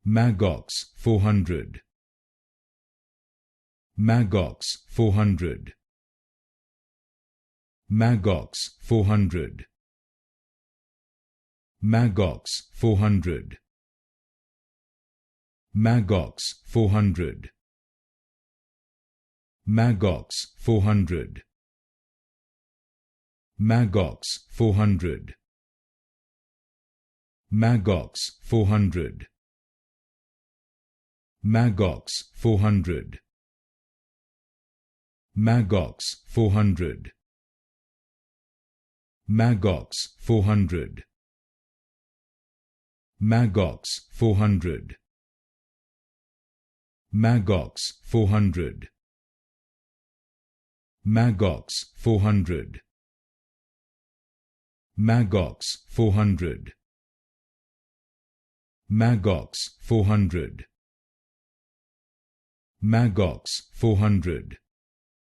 Magox 400. Magox 400. Magox 400. Magox 400. Magox 400. Magox 400. Magox 400. Magox 400. Magox 400. Magox 400. Magox 400. Magox 400. Magox 400. Magox 400. Magox 400. Magox 400. Magox 400.